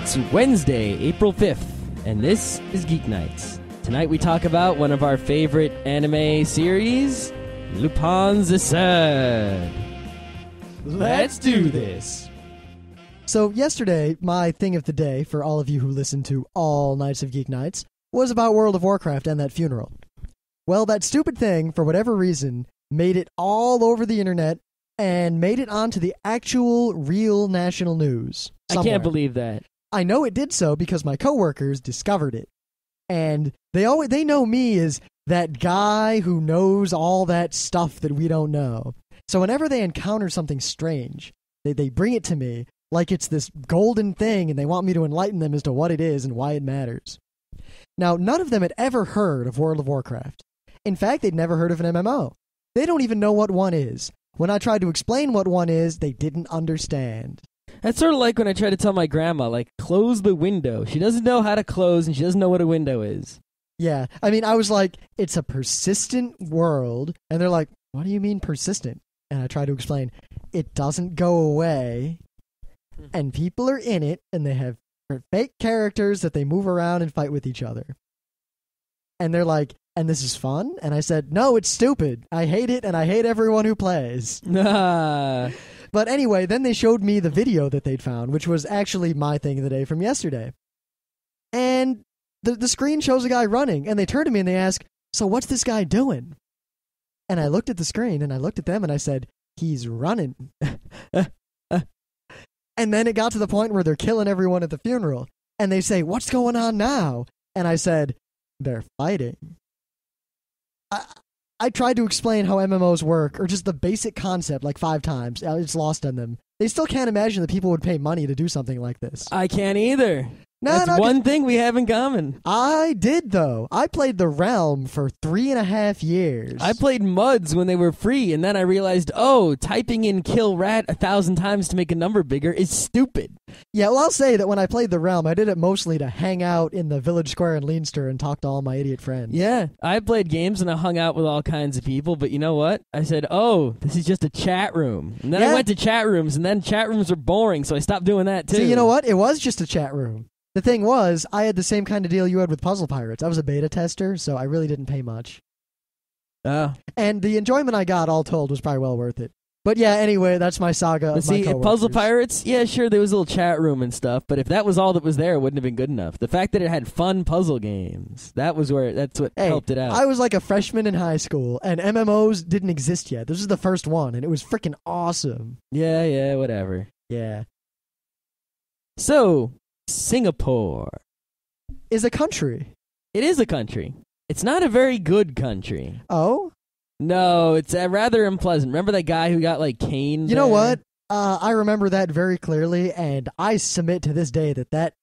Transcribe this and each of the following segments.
It's Wednesday, April 5th, and this is Geeknights. Tonight we talk about one of our favorite anime series, Lupin III. Let's do this. So yesterday, my thing of the day, for all of you who listen to all nights of Geeknights, was about World of Warcraft and that funeral. Well, that stupid thing, for whatever reason, made it all over the internet and made it onto the actual, real national news somewhere. I can't believe that. I know it did so because my coworkers discovered it. And they know me as that guy who knows all that stuff that we don't know. So whenever they encounter something strange, they bring it to me like it's this golden thing, and they want me to enlighten them as to what it is and why it matters. Now, none of them had ever heard of World of Warcraft. In fact, they'd never heard of an MMO. They don't even know what one is. When I tried to explain what one is, they didn't understand. That's sort of like when I try to tell my grandma, close the window. She doesn't know how to close, and she doesn't know what a window is. Yeah, I mean, I was like, it's a persistent world, and they're like, what do you mean persistent? And I try to explain, it doesn't go away, and people are in it, and they have fake characters that they move around and fight with each other. And they're like, and this is fun? And I said, no, it's stupid. I hate it, and I hate everyone who plays. But anyway, then they showed me the video that they'd found, which was actually my thing of the day from yesterday. And the screen shows a guy running, and they turn to me and they ask, so what's this guy doing? And I looked at the screen, and I looked at them, and I said, he's running. And then it got to the point where they're killing everyone at the funeral. And they say, what's going on now? And I said, they're fighting. I tried to explain how MMOs work, or just the basic concept, 5 times. It's lost on them. They still can't imagine that people would pay money to do something like this. I can't either. That's one thing we have in common. I did, though. I played The Realm for 3.5 years. I played MUDs when they were free, and then I realized, typing in kill rat 1,000 times to make a number bigger is stupid. Yeah, well, I'll say that when I played The Realm, I did it mostly to hang out in the village square in Leinster and talk to all my idiot friends. Yeah, I played games and I hung out with all kinds of people, but you know what? I said, this is just a chat room. And then I went to chat rooms, and then chat rooms are boring, so I stopped doing that, too. So you know what? It was just a chat room. The thing was, I had the same kind of deal you had with Puzzle Pirates. I was a beta tester, so I really didn't pay much. And the enjoyment I got, all told, was probably well worth it. But yeah, anyway, that's my saga of my coworkers. Puzzle Pirates, yeah, sure, there was a little chat room and stuff, but if that was all that was there, it wouldn't have been good enough. The fact that it had fun puzzle games, that's what helped it out. I was like a freshman in high school, and MMOs didn't exist yet. This was the first one, and it was freaking awesome. Yeah, whatever. Yeah. So, Singapore is a country. It is a country. It's not a very good country. Oh? No, it's rather unpleasant. Remember that guy who got caned? You know what? I remember that very clearly, and I submit to this day that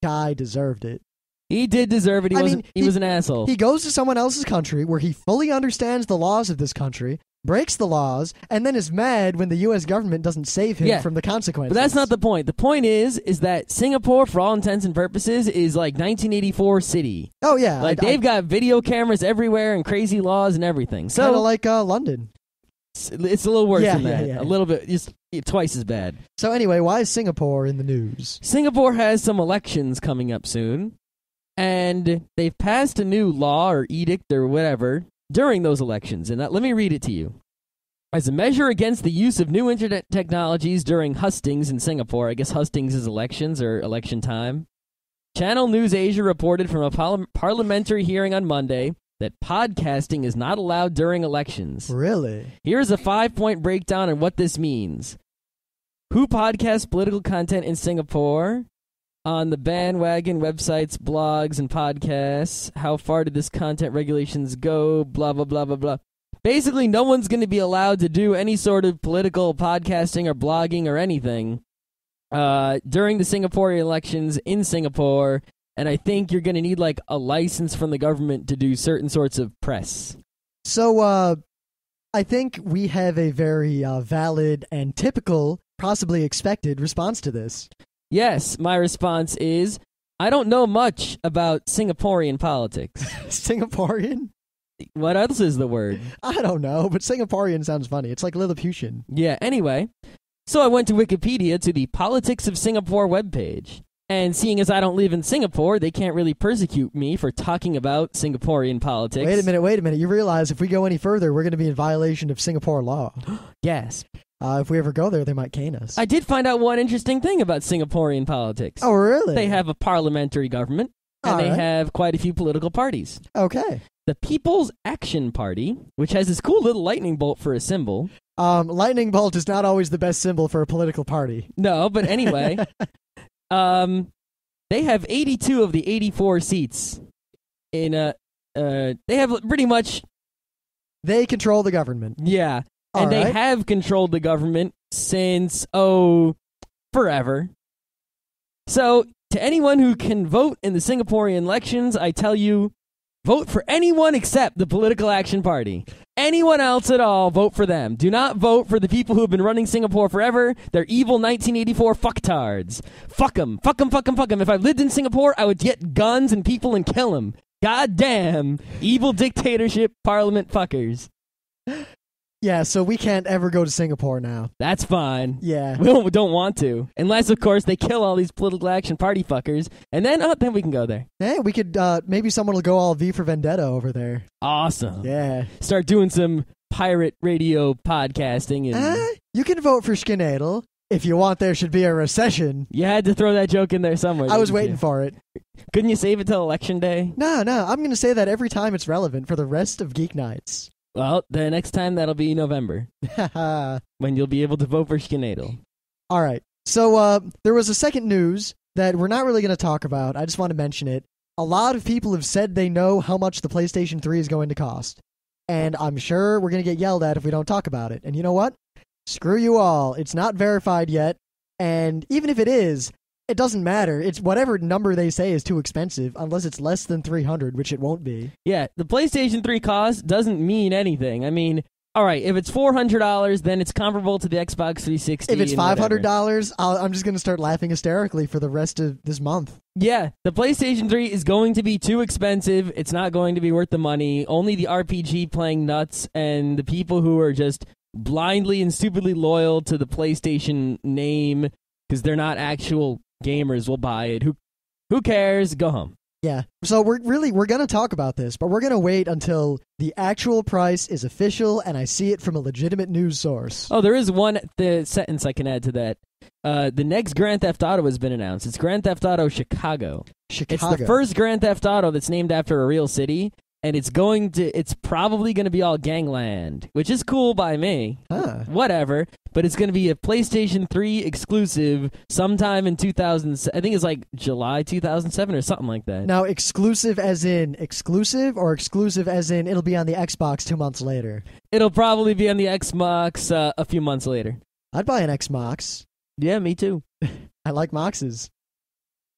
guy deserved it. He did deserve it. He was an asshole. He goes to someone else's country where he fully understands the laws of this country, breaks the laws, and then is mad when the U.S. government doesn't save him from the consequences. But that's not the point. The point is that Singapore, for all intents and purposes, is like 1984 city. Oh, yeah. They've got video cameras everywhere and crazy laws and everything. So, kind of like London. It's a little worse than that. Yeah. A little bit, just twice as bad. So anyway, why is Singapore in the news? Singapore has some elections coming up soon, and they've passed a new law or edict or whatever during those elections, and let me read it to you. As a measure against the use of new internet technologies during hustings in Singapore, I guess hustings is elections or election time, Channel News Asia reported from a parliamentary hearing on Monday that podcasting is not allowed during elections. Really? Here's a 5-point breakdown on what this means. Who podcasts political content in Singapore? On the bandwagon, websites, blogs, and podcasts. How far did this content regulations go? Blah, blah, blah, blah, blah. Basically, no one's going to be allowed to do any sort of political podcasting or blogging or anything during the Singaporean elections in Singapore, and I think you're going to need a license from the government to do certain sorts of press. So, I think we have a very valid and typical, possibly expected response to this. Yes, my response is, I don't know much about Singaporean politics. Singaporean? What else is the word? I don't know, but Singaporean sounds funny. It's like Lilliputian. Yeah, anyway. So I went to Wikipedia to the Politics of Singapore webpage. And seeing as I don't live in Singapore, they can't really persecute me for talking about Singaporean politics. Wait a minute. You realize if we go any further, we're going to be in violation of Singapore law. Yes. If we ever go there, they might cane us. I did find out one interesting thing about Singaporean politics. Oh, really? They have a parliamentary government, and they right. have quite a few political parties. Okay. The People's Action Party, which has this cool little lightning bolt for a symbol. Lightning bolt is not always the best symbol for a political party. No, but anyway, they have 82 of the 84 seats. They have pretty much... They control the government. Yeah, and they have controlled the government since, forever. So, to anyone who can vote in the Singaporean elections, I tell you, vote for anyone except the Political Action Party. Anyone else at all, vote for them. Do not vote for the people who have been running Singapore forever. They're evil 1984 fucktards. Fuck them. Fuck them, fuck them, fuck them. If I lived in Singapore, I would get guns and people and kill them. God damn. Evil dictatorship parliament fuckers. Yeah, so we can't ever go to Singapore now. That's fine. Yeah. We don't want to. Unless, of course, they kill all these Political Action Party fuckers. And then we can go there. Hey, we could, maybe someone will go all V for Vendetta over there. Awesome. Yeah. Start doing some pirate radio podcasting. And you can vote for Schkinadel if you want there should be a recession. You had to throw that joke in there somewhere. I was waiting for it. Couldn't you save it till Election Day? No. I'm going to say that every time it's relevant for the rest of Geeknights. Well, the next time that'll be November. When you'll be able to vote for Schkinadel. All right. So there was a second news that we're not really going to talk about. I just want to mention it. A lot of people have said they know how much the PlayStation 3 is going to cost. And I'm sure we're going to get yelled at if we don't talk about it. And you know what? Screw you all. It's not verified yet. And even if it is, it doesn't matter. It's whatever number they say is too expensive, unless it's less than $300, which it won't be. Yeah, the PlayStation 3 cost doesn't mean anything. I mean, all right, if it's $400, then it's comparable to the Xbox 360. If it's $500, I'm just going to start laughing hysterically for the rest of this month. Yeah, the PlayStation 3 is going to be too expensive. It's not going to be worth the money. Only the RPG playing nuts and the people who are just blindly and stupidly loyal to the PlayStation name because they're not actual gamers will buy it. Who cares? Go home. Yeah. So we're going to talk about this, but we're going to wait until the actual price is official and I see it from a legitimate news source. Oh, there is one sentence I can add to that. The next Grand Theft Auto has been announced. It's Grand Theft Auto Chicago. It's the first Grand Theft Auto that's named after a real city, and it's probably going to be all gangland, which is cool by me. Huh. Whatever. But it's going to be a PlayStation 3 exclusive sometime in 2000. I think it's like July 2007 or something like that. Now, exclusive as in exclusive or exclusive as in it'll be on the Xbox 2 months later? It'll probably be on the Xbox a few months later. I'd buy an Xbox. Yeah, me too. I like Moxes.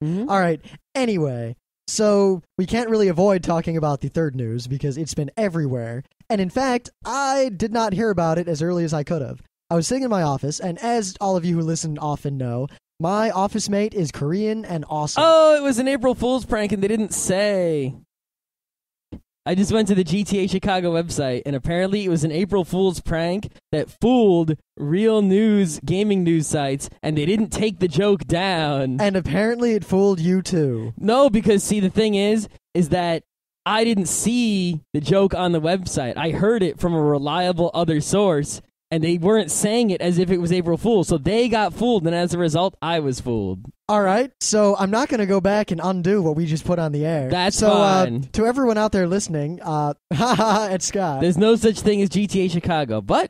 Mm-hmm. All right. Anyway, so we can't really avoid talking about the third news because it's been everywhere. And in fact, I did not hear about it as early as I could have. I was sitting in my office, and as all of you who listen often know, my office mate is Korean and awesome. Oh, it was an April Fool's prank, and they didn't say. I just went to the GTA Chicago website, and apparently it was an April Fool's prank that fooled real news, gaming news sites, and they didn't take the joke down. And apparently it fooled you too. No, because, see, the thing is that I didn't see the joke on the website. I heard it from a reliable other source. And they weren't saying it as if it was April Fool's, so they got fooled, and as a result, I was fooled. All right, so I'm not going to go back and undo what we just put on the air. That's fine. To everyone out there listening, it's Scott. There's no such thing as GTA Chicago, but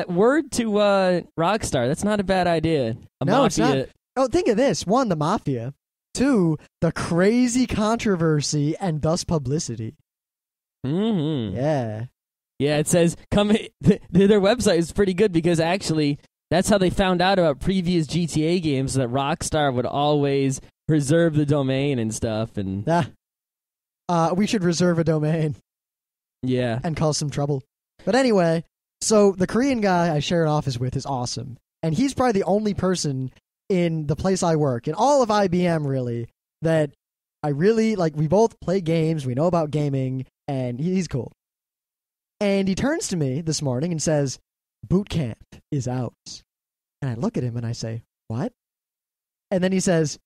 word to Rockstar, that's not a bad idea. No, it's not. Oh, think of this. 1, the Mafia. 2, the crazy controversy and thus publicity. Mm-hmm. Yeah. Yeah, it says their website is pretty good because actually that's how they found out about previous GTA games, that Rockstar would always preserve the domain and stuff. And we should reserve a domain. Yeah. And cause some trouble. But anyway, so the Korean guy I share an office with is awesome. And he's probably the only person in the place I work, in all of IBM really, that I really, like, we both play games, we know about gaming, and he's cool. And he turns to me this morning and says, "Boot camp is out." And I look at him and I say, "What?" And then he says,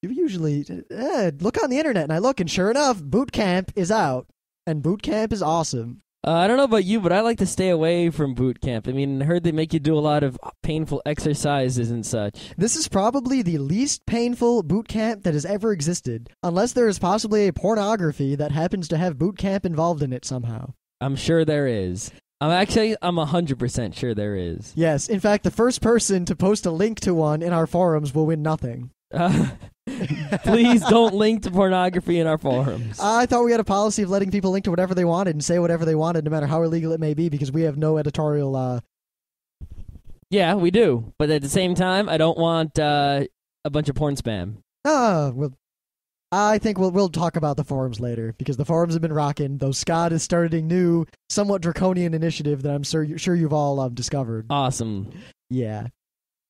You usually look on the internet, and I look, and sure enough, Boot Camp is out, and Boot Camp is awesome. I don't know about you, but I like to stay away from boot camp. I mean, I heard they make you do a lot of painful exercises and such. This is probably the least painful boot camp that has ever existed, unless there is possibly a pornography that happens to have boot camp involved in it somehow. I'm sure there is. I'm 100% sure there is. Yes, in fact, the first person to post a link to one in our forums will win nothing. Please don't link to pornography in our forums. I thought we had a policy of letting people link to whatever they wanted and say whatever they wanted, no matter how illegal it may be, because we have no editorial. Yeah, we do. But at the same time, I don't want a bunch of porn spam. Well, I think we'll talk about the forums later, because the forums have been rocking, though Scott has started a new, somewhat draconian initiative that I'm sure you've all discovered. Awesome. Yeah.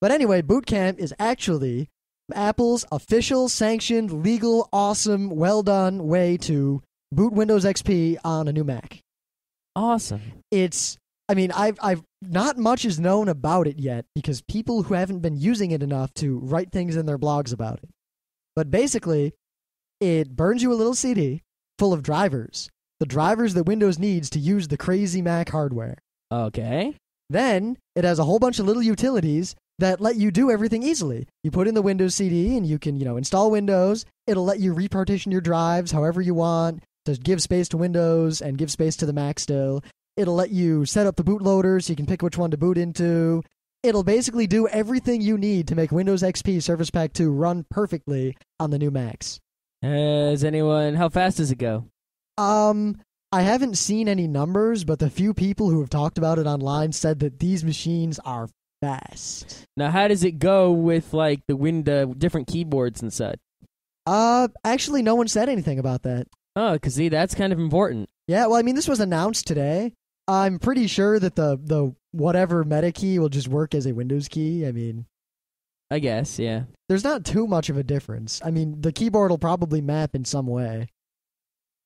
But anyway, Boot Camp is actually Apple's official, sanctioned, legal, awesome, well-done way to boot Windows XP on a new Mac. Awesome. I've not much is known about it yet, because people who haven't been using it enough to write things in their blogs about it. But basically, it burns you a little CD full of drivers. The drivers that Windows needs to use the crazy Mac hardware. Okay. Then, it has a whole bunch of little utilities that let you do everything easily. You put in the Windows CD and you can, install Windows. It'll let you repartition your drives however you want to give space to Windows and give space to the Mac still. It'll let you set up the bootloader so you can pick which one to boot into. It'll basically do everything you need to make Windows XP Service Pack 2 run perfectly on the new Macs. How fast does it go? I haven't seen any numbers, but the few people who have talked about it online said that these machines are fast. Now, how does it go with, the different keyboards and such? Actually, no one said anything about that. Oh, because, see, that's kind of important. Yeah, well, this was announced today. I'm pretty sure that the whatever meta key will just work as a Windows key. I guess, yeah. There's not too much of a difference. The keyboard will probably map in some way.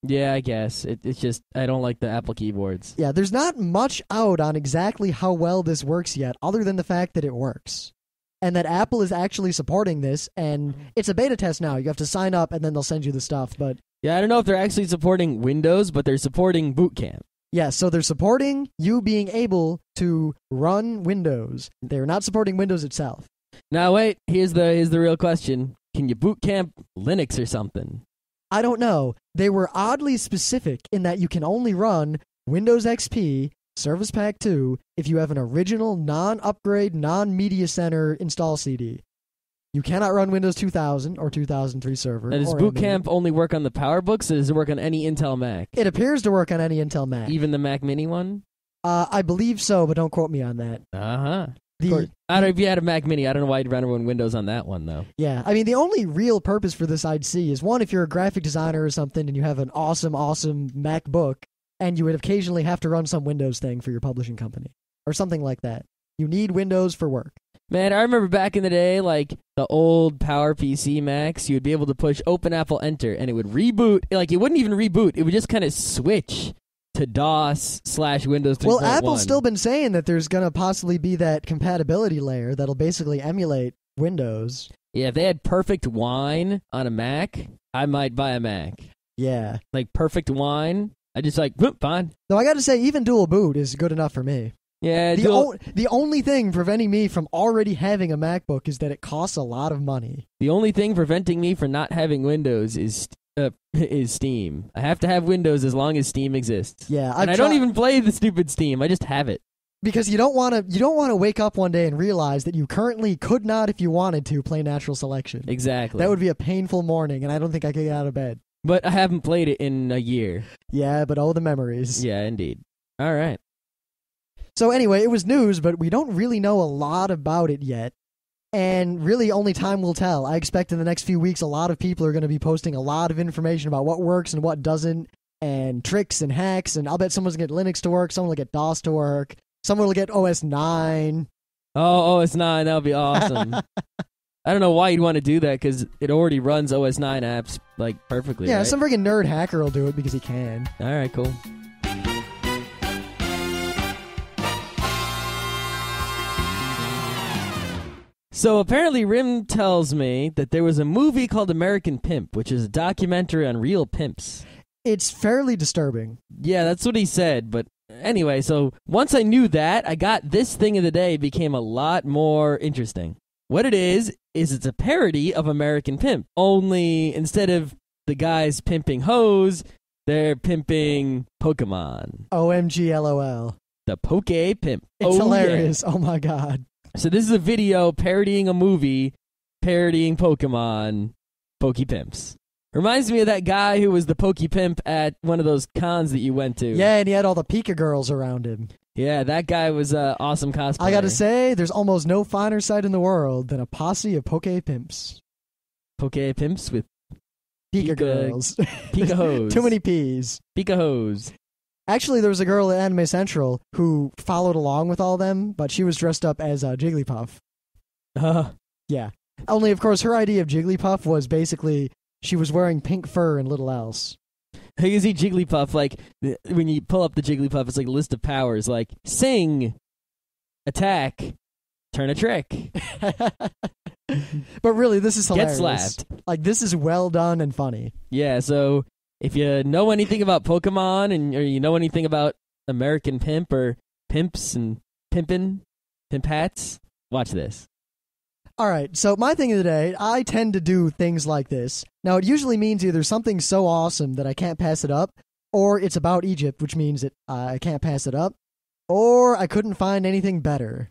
Yeah, I guess. It's just, I don't like the Apple keyboards. Yeah, there's not much out on exactly how well this works yet, other than the fact that it works. And that Apple is actually supporting this, and it's a beta test now. You have to sign up, and then they'll send you the stuff, but... Yeah, I don't know if they're actually supporting Windows, but they're supporting Boot Camp. Yeah, so they're supporting you being able to run Windows. They're not supporting Windows itself. Now, wait, here's the real question. Can you Boot Camp Linux or something? I don't know. They were oddly specific in that you can only run Windows XP Service Pack 2 if you have an original, non-upgrade, non-Media Center install CD. You cannot run Windows 2000 or 2003 server. Now, does Boot Camp only work on the PowerBooks, or does it work on any Intel Mac? It appears to work on any Intel Mac. Even the Mac Mini one? I believe so, but don't quote me on that. Uh-huh. I don't know if you had a Mac Mini. I don't know why you'd run Windows on that one, though. Yeah, the only real purpose for this I'd see is, one, if you're a graphic designer or something and you have an awesome MacBook, and you would occasionally have to run some Windows thing for your publishing company, or something like that. You need Windows for work. Man, I remember back in the day, the old PowerPC Macs, you would be able to push Open Apple Enter, and it would reboot. It wouldn't even reboot. It would just kind of switch to DOS/Windows 3.1. Well, Apple's still been saying that there's going to possibly be that compatibility layer that'll basically emulate Windows. Yeah, if they had Perfect Wine on a Mac, I might buy a Mac. Yeah. Perfect Wine, I just fine. Though I got to say, even dual boot is good enough for me. Yeah, the only thing preventing me from already having a MacBook is that it costs a lot of money. The only thing preventing me from not having Windows is Steam. I have to have Windows as long as Steam exists. Yeah, I don't even play the stupid Steam. I just have it. Because you don't want to wake up one day and realize that you currently could not, if you wanted to, play Natural Selection. Exactly. That would be a painful morning, and I don't think I could get out of bed. But I haven't played it in a year. Yeah, but the memories. Yeah, indeed. All right. So anyway, it was news, but we don't really know a lot about it yet. And really, only time will tell. I expect in the next few weeks, a lot of people are going to be posting a lot of information about what works and what doesn't, and tricks and hacks, and I'll bet someone's going to get Linux to work, someone will get DOS to work, someone will get OS 9. Oh, OS 9, that would be awesome. I don't know why you'd want to do that, because it already runs OS 9 apps, perfectly, Yeah, right? some freaking nerd hacker will do it because he can. All right, cool. So apparently Rim tells me that there was a movie called American Pimp, which is a documentary on real pimps. It's fairly disturbing. Yeah, that's what he said. But anyway, so once I knew that, I got this thing of the day became a lot more interesting. What it is it's a parody of American Pimp. Only instead of the guys pimping hoes, they're pimping Pokemon. OMG LOL. The Poke Pimp. It's hilarious. Yeah. Oh my god. So this is a video parodying a movie, parodying Pokemon, Poke Pimps. Reminds me of that guy who was the Poke Pimp at one of those cons that you went to. Yeah, and he had all the Pika girls around him. Yeah, that guy was awesome cosplay. I gotta say, there's almost no finer sight in the world than a posse of Poke Pimps. Poke Pimps with Pika girls. Pika hoes. Too many P's. Pika hoes. Actually, there was a girl at Anime Central who followed along with all them, but she was dressed up as Jigglypuff. Yeah. Only, of course, her idea of Jigglypuff was basically she was wearing pink fur and little else. You see Jigglypuff, like, when you pull up the Jigglypuff, it's like a list of powers, like, sing, attack, turn a trick. But really, this is hilarious. Get slapped. Like, this is well done and funny. Yeah, so if you know anything about Pokemon or you know anything about American Pimp or pimps and pimpin', pimp hats, watch this. All right, so my thing of the day, I tend to do things like this. Now, it usually means either something so awesome that I can't pass it up, or it's about Egypt, which means that I can't pass it up, or I couldn't find anything better.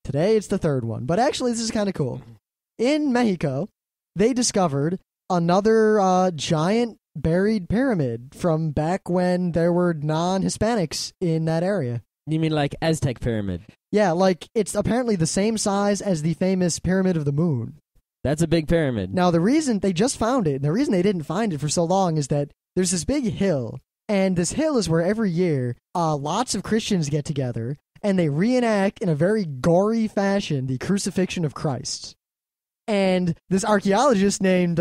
Today, it's the third one, but actually, this is kind of cool. In Mexico, they discovered another giant buried pyramid from back when there were non-Hispanics in that area. You mean like Aztec pyramid? Yeah, like it's apparently the same size as the famous Pyramid of the Moon. That's a big pyramid. Now, the reason they just found it, and the reason they didn't find it for so long is that there's this big hill, and this hill is where every year lots of Christians get together, and they reenact in a very gory fashion the crucifixion of Christ. And this archaeologist named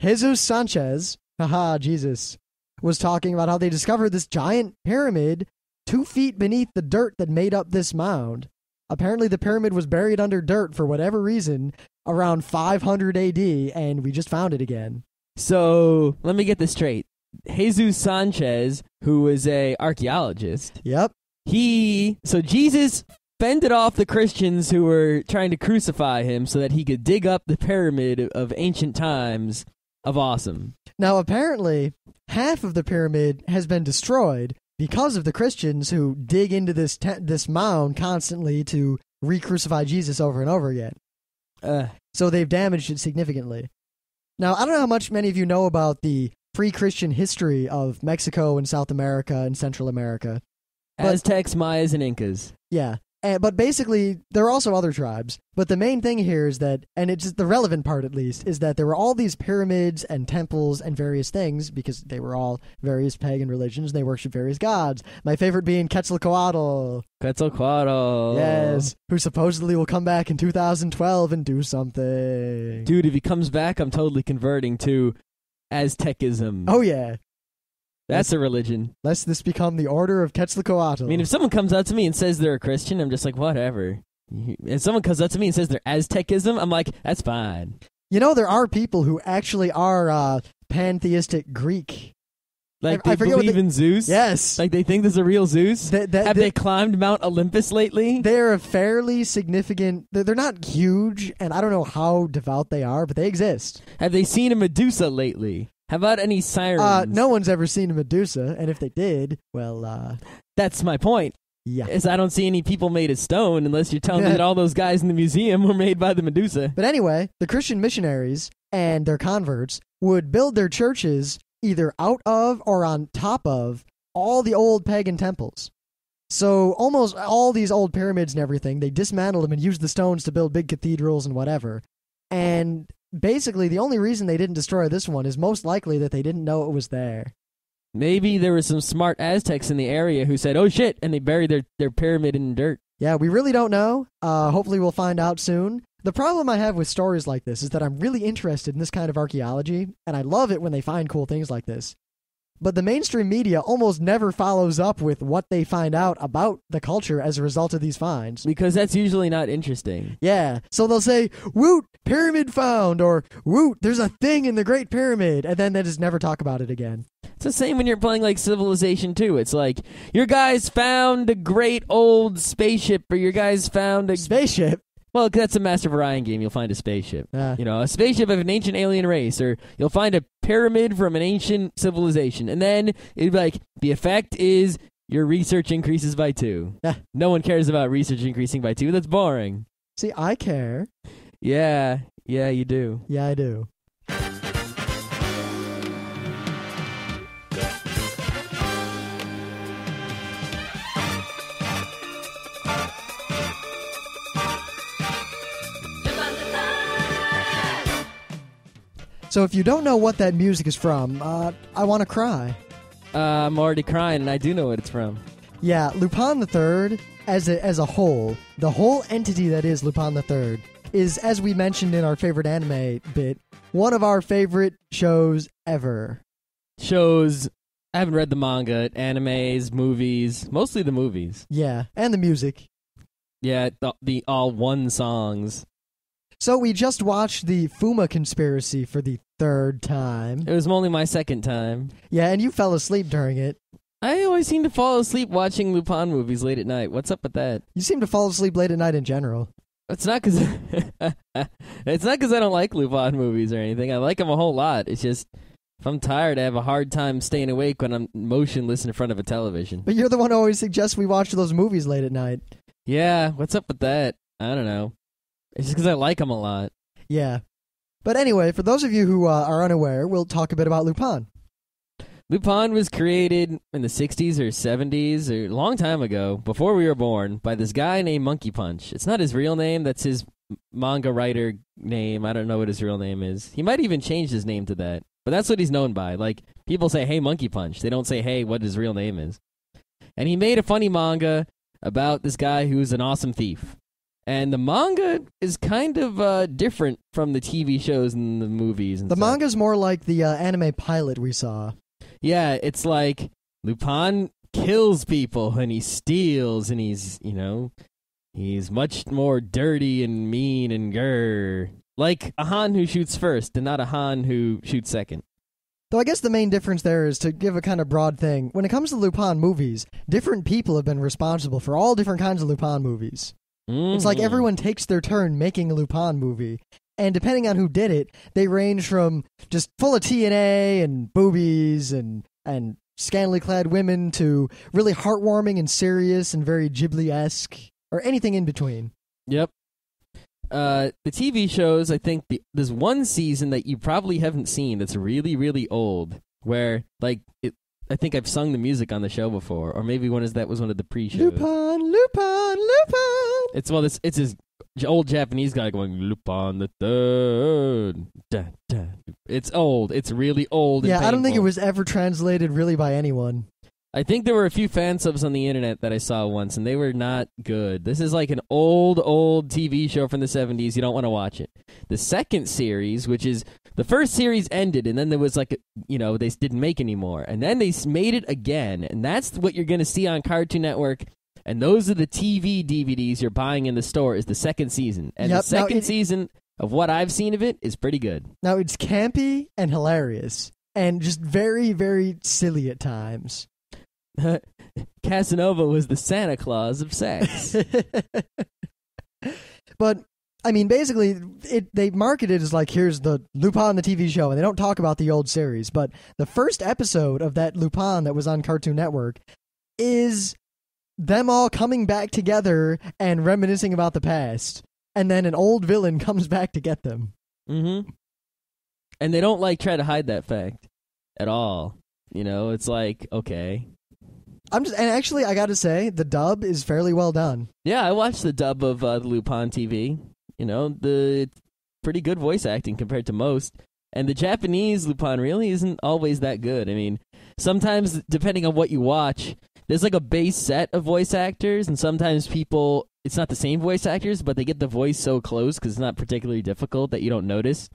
Jesus Sanchez, Jesus, was talking about how they discovered this giant pyramid 2 feet beneath the dirt that made up this mound. Apparently the pyramid was buried under dirt for whatever reason around 500 AD, and we just found it again. So, let me get this straight. Jesus Sanchez, who was a archaeologist. Yep. So Jesus fended off the Christians who were trying to crucify him so that he could dig up the pyramid of ancient times of awesome. Now, apparently, half of the pyramid has been destroyed because of the Christians who dig into this mound constantly to re-crucify Jesus over and over again. So they've damaged it significantly. Now, I don't know how much many of you know about the pre-Christian history of Mexico and South America and Central America. Aztecs, Mayas, and Incas. Yeah. But basically, there are also other tribes. But the main thing here is that, and it's the relevant part at least, is that there were all these pyramids and temples and various things because they were all various pagan religions. They worship various gods. My favorite being Quetzalcoatl. Quetzalcoatl. Yes. Who supposedly will come back in 2012 and do something. Dude, if he comes back, I'm totally converting to Aztecism. Oh, yeah. That's a religion. Lest this become the Order of Quetzalcoatl. I mean, if someone comes up to me and says they're a Christian, I'm just like, whatever. If someone comes up to me and says they're Aztecism, I'm like, that's fine. You know, there are people who actually are pantheistic Greek. Like, they believe in Zeus? Yes. Like, they think there's a real Zeus? Have they climbed Mount Olympus lately? They're a fairly significant... They're not huge, and I don't know how devout they are, but they exist. Have they seen a Medusa lately? How about any sirens? No one's ever seen a Medusa, and if they did, well, That's my point. Yeah. Is I don't see any people made of stone unless you're telling me that all those guys in the museum were made by the Medusa. But anyway, the Christian missionaries and their converts would build their churches either out of or on top of all the old pagan temples. So almost all these old pyramids and everything, they dismantled them and used the stones to build big cathedrals and whatever. And basically, the only reason they didn't destroy this one is most likely that they didn't know it was there. Maybe there were some smart Aztecs in the area who said, oh shit, and they buried their pyramid in dirt. Yeah, we really don't know. Hopefully we'll find out soon. The problem I have with stories like this is that I'm really interested in this kind of archaeology, and I love it when they find cool things like this. but the mainstream media almost never follows up with what they find out about the culture as a result of these finds. Because that's usually not interesting. Yeah, so they'll say, "Woot, pyramid found," or "Woot, there's a thing in the Great Pyramid," and then they just never talk about it again. It's the same when you're playing like Civilization 2. It's like, your guys found a great old spaceship, or your guys found a... Spaceship? Well, that's a Master of Orion game. You'll find a spaceship. You know, a spaceship of an ancient alien race, or you'll find a pyramid from an ancient civilization. And then it'd be like, the effect is your research increases by 2. No one cares about research increasing by 2. That's boring. See, I care. Yeah, you do. Yeah, I do. So if you don't know what that music is from, I want to cry. I'm already crying, and I do know what it's from. Yeah, Lupin III, as a whole, the whole entity that is Lupin III, is, as we mentioned in our favorite anime bit, one of our favorite shows ever. Shows... I haven't read the manga, animes, movies, mostly the movies. Yeah, and the music. Yeah, the all one songs. So we just watched the Fuma Conspiracy for the 3rd time. It was only my 2nd time. Yeah, and you fell asleep during it. I always seem to fall asleep watching Lupin movies late at night. What's up with that? You seem to fall asleep late at night in general. It's not because I don't like Lupin movies or anything. I like them a whole lot. It's just, if I'm tired, I have a hard time staying awake when I'm motionless in front of a television. But you're the one who always suggests we watch those movies late at night. Yeah, what's up with that? I don't know. It's just because I like them a lot. Yeah. But anyway, for those of you who are unaware, we'll talk a bit about Lupin. Lupin was created in the 60s or 70s, or a long time ago, before we were born, by this guy named Monkey Punch. It's not his real name. That's his manga writer name. I don't know what his real name is. He might even change his name to that. But that's what he's known by. Like, people say, "Hey, Monkey Punch." They don't say, "Hey, what his real name is." And he made a funny manga about this guy who's an awesome thief. And the manga is kind of different from the TV shows and the movies. And the manga's more like the anime pilot we saw. Yeah, it's like Lupin kills people and he steals and he's much more dirty and mean and grrr. Like a Han who shoots first and not a Han who shoots second. Though I guess the main difference there is, to give a kind of broad thing, when it comes to Lupin movies, different people have been responsible for all different kinds of Lupin movies. Mm-hmm. It's like everyone takes their turn making a Lupin movie, and depending on who did it, they range from just full of TNA and boobies and scantily clad women to really heartwarming and serious and very Ghibli-esque, or anything in between. Yep. The TV shows, I think there's one season that you probably haven't seen that's really, really old, where I think I've sung the music on the show before, or maybe that was one of the pre-shows. Lupin, Lupin, Lupin. It's his old Japanese guy going Lupin the Third. Da, da. It's old. It's really old. Yeah, and I don't think it painful. was ever translated really by anyone. I think there were a few fan subs on the internet that I saw once, and they were not good. This is like an old TV show from the 70s. You don't want to watch it. The second series, which is... The first series ended, and then there was they didn't make anymore. And then they made it again, and that's what you're going to see on Cartoon Network. And those are the TV DVDs you're buying in the store, is the second season. And the second season of what I've seen of it is pretty good. Now, it's campy and hilarious, and just very, very silly at times. Casanova was the Santa Claus of sex. But, I mean, basically, they market it as like, here's the Lupin the TV show, and they don't talk about the old series. But the first episode of that Lupin that was on Cartoon Network is them all coming back together and reminiscing about the past. And then an old villain comes back to get them. Mm-hmm. And they don't, try to hide that fact at all. It's like, okay... And actually, I gotta say, the dub is fairly well done. Yeah, I watched the dub of the Lupin TV. The pretty good voice acting compared to most. And the Japanese Lupin really isn't always that good. I mean, sometimes, depending on what you watch, there's a base set of voice actors, and sometimes it's not the same voice actors, but they get the voice so close because it's not particularly difficult that you don't notice.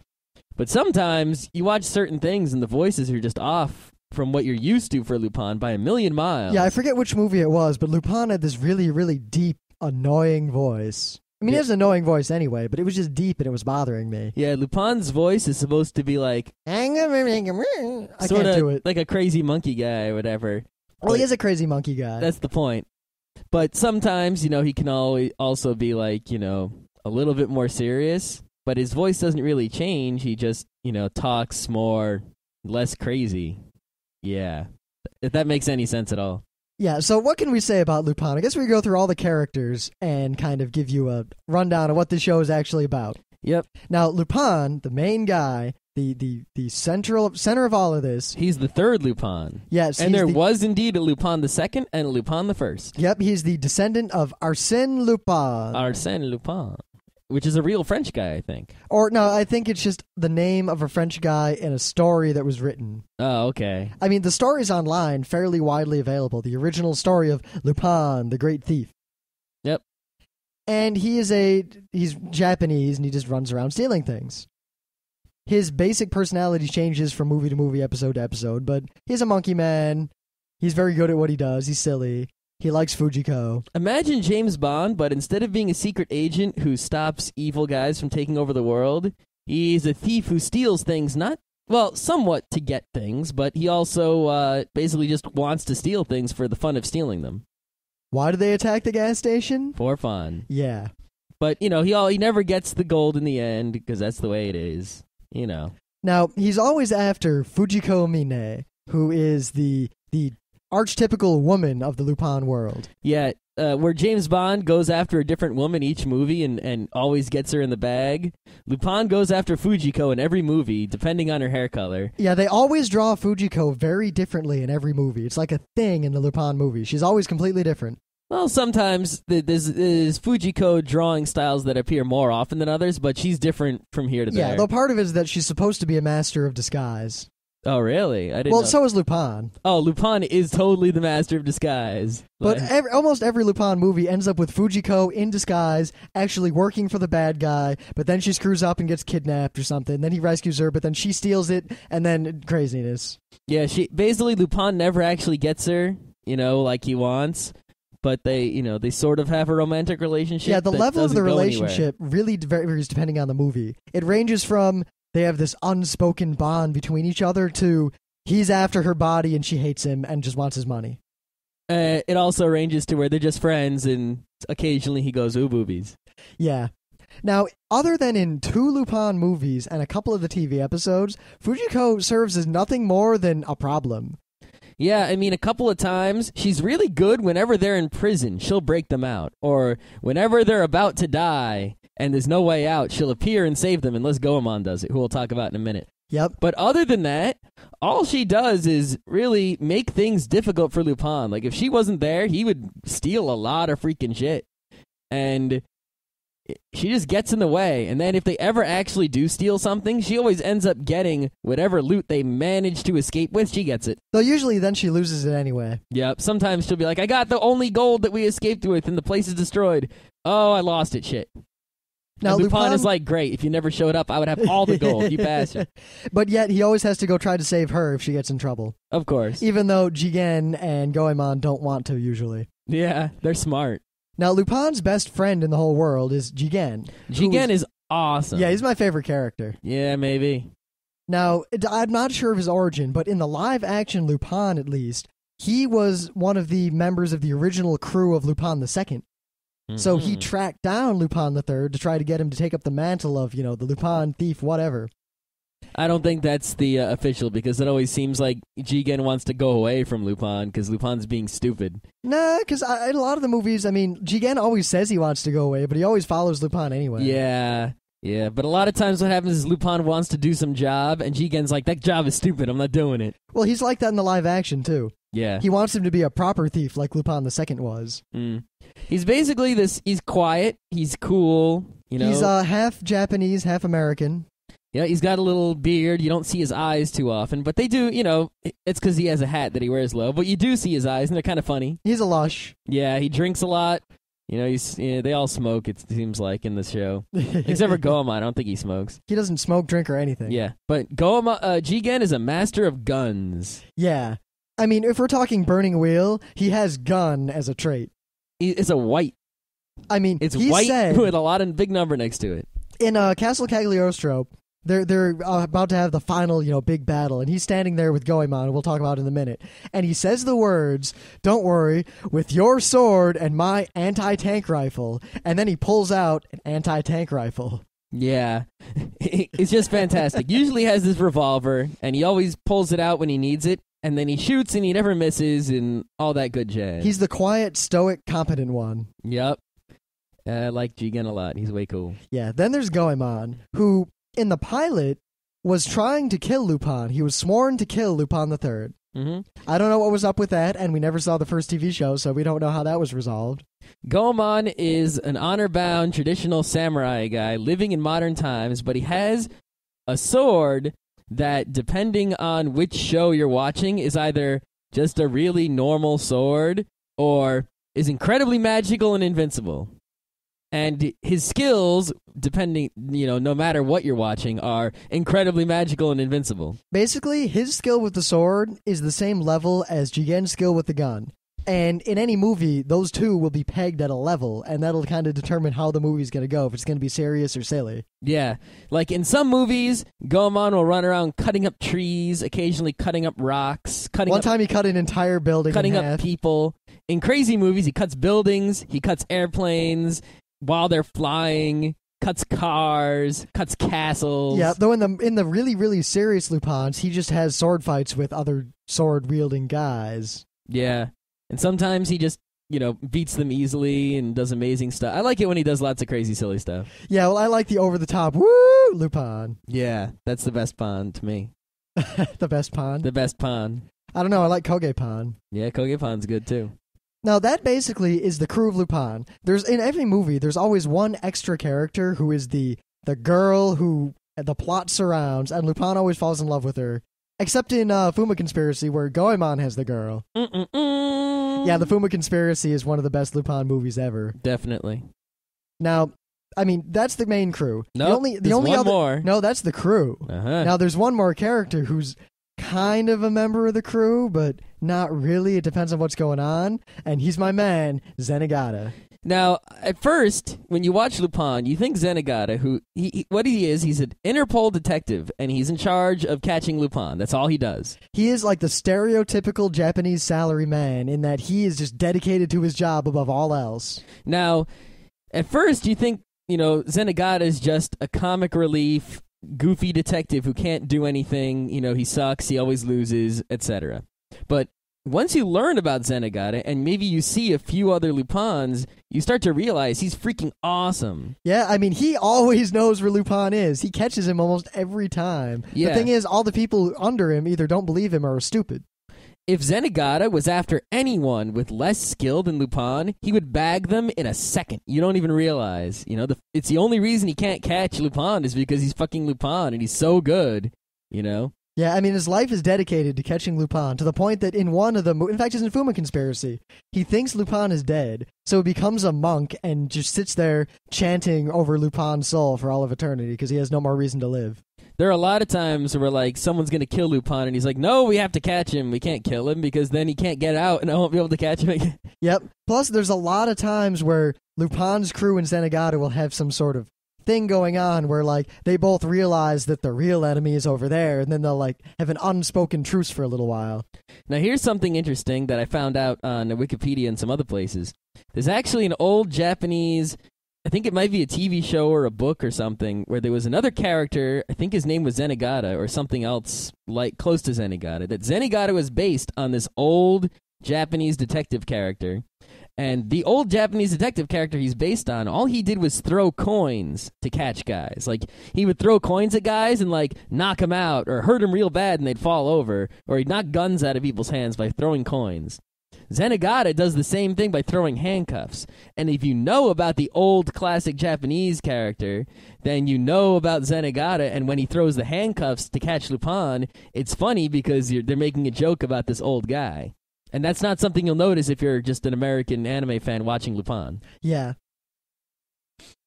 But sometimes you watch certain things and the voices are just off from what you're used to for Lupin by a million miles. Yeah, I forget which movie it was, but Lupin had this really, really deep, annoying voice. I mean, he has an annoying voice anyway, but it was just deep and it was bothering me. Yeah, Lupin's voice is supposed to be like... I can't sorta do it. like a crazy monkey guy or whatever. Well, he is a crazy monkey guy. That's the point. But sometimes, he can also be like, a little bit more serious. But his voice doesn't really change. He just, talks more, less crazy. Yeah. If that makes any sense at all. Yeah, so what can we say about Lupin? I guess we go through all the characters and kind of give you a rundown of what the show is actually about. Yep. Now, Lupin, the main guy, the center of all of this. He's the third Lupin. Yes. And there was indeed a Lupin II and a Lupin I. Yep, he's the descendant of Arsène Lupin. Arsène Lupin. Which is a real French guy, I think. Or, no, I think it's just the name of a French guy in a story that was written. Oh, okay. I mean, the story's online, fairly widely available. The original story of Lupin, the Great Thief. Yep. And he's Japanese, and he just runs around stealing things. His basic personality changes from movie to movie, episode to episode, but he's a monkey man. He's very good at what he does. He's silly. He likes Fujiko. Imagine James Bond, but instead of being a secret agent who stops evil guys from taking over the world, he's a thief who steals things, somewhat to get things, but he also basically just wants to steal things for the fun of stealing them. Why do they attack the gas station? For fun. Yeah. But, he never gets the gold in the end, because that's the way it is, Now, he's always after Fujiko Mine, who is the archetypical woman of the Lupin world. Yeah, where James Bond goes after a different woman each movie and always gets her in the bag, Lupin goes after Fujiko in every movie, depending on her hair color. Yeah, they always draw Fujiko very differently in every movie. It's like a thing in the Lupin movie. She's always completely different. Well, sometimes there's Fujiko drawing styles that appear more often than others, but she's different from here to there. Yeah, though part of it is that she's supposed to be a master of disguise. Oh, really? I didn't Well, know. so is Lupin. Oh, Lupin is totally the master of disguise. But almost every Lupin movie ends up with Fujiko in disguise, actually working for the bad guy, but then she screws up and gets kidnapped or something. Then he rescues her, but then she steals it, and then craziness. Yeah, basically Lupin never actually gets her, like he wants. But they sort of have a romantic relationship. Yeah, the level of the relationship anywhere. really varies depending on the movie. It ranges from they have this unspoken bond between each other to he's after her body and she hates him and just wants his money. It also ranges to where they're just friends and occasionally he goes, ooh, boobies. Yeah. Now, other than in 2 Lupin movies and a couple of the TV episodes, Fujiko serves as nothing more than a problem. Yeah, I mean, a couple of times, she's really good whenever they're in prison. She'll break them out. Or whenever they're about to die and there's no way out, she'll appear and save them, unless Goemon does it, who we'll talk about in a minute. Yep. But other than that, all she does is really make things difficult for Lupin. Like, if she wasn't there, he would steal a lot of freaking shit. And she just gets in the way. And then if they ever actually do steal something, she always ends up getting whatever loot they manage to escape with. She gets it. Though usually then she loses it anyway. Yep. Sometimes she'll be like, I got the only gold that we escaped with and the place is destroyed. Oh, I lost it. Shit. Now, Lupin is like, great, if you never showed up, I would have all the gold, you bastard. But yet, he always has to go try to save her if she gets in trouble. Of course. Even though Jigen and Goemon don't want to, usually. Yeah, they're smart. Now, Lupin's best friend in the whole world is Jigen. Jigen is awesome. Yeah, he's my favorite character. Yeah, maybe. Now, I'm not sure of his origin, but in the live-action Lupin, at least, he was one of the members of the original crew of Lupin II. Mm-hmm. So he tracked down Lupin III to try to get him to take up the mantle of, the Lupin thief, whatever. I don't think that's the official, because it always seems like Jigen wants to go away from Lupin because Lupin's being stupid. Nah, because in a lot of the movies, Jigen always says he wants to go away, but he always follows Lupin anyway. Yeah, but a lot of times what happens is Lupin wants to do some job, and Jigen's like, that job is stupid, I'm not doing it. Well, he's like that in the live action, too. Yeah. He wants him to be a proper thief like Lupin II was. He's basically he's quiet, he's cool, He's half Japanese, half American. Yeah, he's got a little beard. You don't see his eyes too often, but they do, it's because he has a hat that he wears low, but you do see his eyes, and they're kind of funny. He's a lush. Yeah, he drinks a lot. You know, they all smoke, it seems like, in the show. Except for Goemon, I don't think he smokes. He doesn't smoke, drink, or anything. Yeah, but Goemon, Jigen is a master of guns. Yeah. I mean, if we're talking Burning Wheel, he has gun as a trait. It's a white. I mean, it's he white said, with a lot of big number next to it. In Castle Cagliostro, they're about to have the final, big battle, and he's standing there with Goemon, we'll talk about in a minute, and he says the words, "Don't worry, with your sword and my anti-tank rifle," and then he pulls out an anti-tank rifle. Yeah, it's just fantastic. Usually has this revolver, and he always pulls it out when he needs it, and then he shoots and he never misses, and all that good jazz. He's the quiet, stoic, competent one. Yep. I like Jigen a lot. He's way cool. Yeah, then there's Goemon, who, in the pilot, was trying to kill Lupin. He was sworn to kill Lupin III. Mm-hmm. I don't know what was up with that, and we never saw the first TV show, so we don't know how that was resolved. Goemon is an honor-bound, traditional samurai guy living in modern times, but he has a sword that, depending on which show you're watching, is either just a really normal sword or is incredibly magical and invincible. And his skills, depending, no matter what you're watching, are incredibly magical and invincible. Basically, his skill with the sword is the same level as Jigen's skill with the gun. And in any movie, those two will be pegged at a level, and that'll kind of determine how the movie's going to go, if it's going to be serious or silly. Yeah. Like in some movies, Goemon will run around cutting up trees, occasionally cutting up rocks. One time he cut an entire building cutting in up half. People. In crazy movies, he cuts buildings, he cuts airplanes while they're flying, cuts cars, cuts castles. Yeah, though in the really, really serious Lupins, he just has sword fights with other sword-wielding guys. Yeah. And sometimes he just, beats them easily and does amazing stuff. I like it when he does lots of crazy, silly stuff. Yeah, well, I like the over-the-top, woo, Lupin. Yeah, that's the best pawn to me. The best pawn? The best pawn. I don't know, I like Koge-pan. Yeah, Koge-pan's good, too. Now, that basically is the crew of Lupin. In every movie, there's always one extra character who is the girl who the plot surrounds, and Lupin always falls in love with her. Except in Fuma Conspiracy, where Goemon has the girl. Yeah, the Fuma Conspiracy is one of the best Lupin movies ever. Definitely. Now, I mean, that's the main crew. No, the only one other, more. No, that's the crew. Uh-huh. Now, there's one more character who's kind of a member of the crew, but not really. It depends on what's going on. And he's my man, Zenigata. Now, at first, when you watch Lupin, you think Zenigata, who what he is, he's an Interpol detective, and he's in charge of catching Lupin. That's all he does. He is like the stereotypical Japanese salary man in that he is just dedicated to his job above all else. Now, at first, you think, Zenigata is just a comic relief, goofy detective who can't do anything. He sucks, he always loses, etc. But once you learn about Zenigata, and maybe you see a few other Lupins, you start to realize he's freaking awesome. Yeah, I mean, he always knows where Lupin is. He catches him almost every time. Yeah. The thing is, all the people under him either don't believe him or are stupid. If Zenigata was after anyone with less skill than Lupin, he would bag them in a second. You don't even realize. It's the only reason he can't catch Lupin is because he's fucking Lupin, and he's so good, Yeah, I mean, his life is dedicated to catching Lupin, to the point that in one of the... in fact, it's in Fuma Conspiracy. He thinks Lupin is dead, so he becomes a monk and just sits there chanting over Lupin's soul for all of eternity, because he has no more reason to live. There are a lot of times where, someone's going to kill Lupin, and he's like, no, we have to catch him. We can't kill him, because then he can't get out, and I won't be able to catch him again. Yep. Plus, there's a lot of times where Lupin's crew and Zenigata will have some sort of thing going on where they both realize that the real enemy is over there, and then they'll have an unspoken truce for a little while. Now here's something interesting that I found out on Wikipedia and some other places. There's actually an old Japanese, I think it might be a TV show or a book or something, where there was another character, I think his name was Zenigata or something else close to Zenigata, that Zenigata was based on this old Japanese detective character. And the old Japanese detective character he's based on, all he did was throw coins to catch guys. He would throw coins at guys and, knock them out or hurt them real bad and they'd fall over. Or he'd knock guns out of people's hands by throwing coins. Zenigata does the same thing by throwing handcuffs. And if you know about the old classic Japanese character, then you know about Zenigata. And when he throws the handcuffs to catch Lupin, it's funny because they're making a joke about this old guy. And that's not something you'll notice if you're just an American anime fan watching Lupin. Yeah.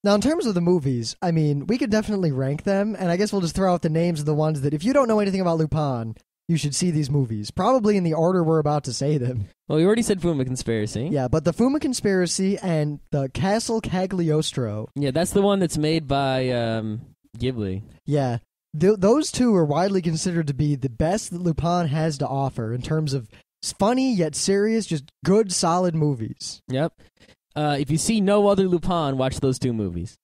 Now, in terms of the movies, I mean, we could definitely rank them, and I guess we'll just throw out the names of the ones that if you don't know anything about Lupin, you should see these movies. Probably in the order we're about to say them. Well, we already said Fuma Conspiracy. Yeah, but the Fuma Conspiracy and the Castle Cagliostro. Yeah, that's the one that's made by Ghibli. Yeah. Those two are widely considered to be the best that Lupin has to offer in terms of funny yet serious, just good, solid movies. Yep. If you see no other Lupin, watch those two movies.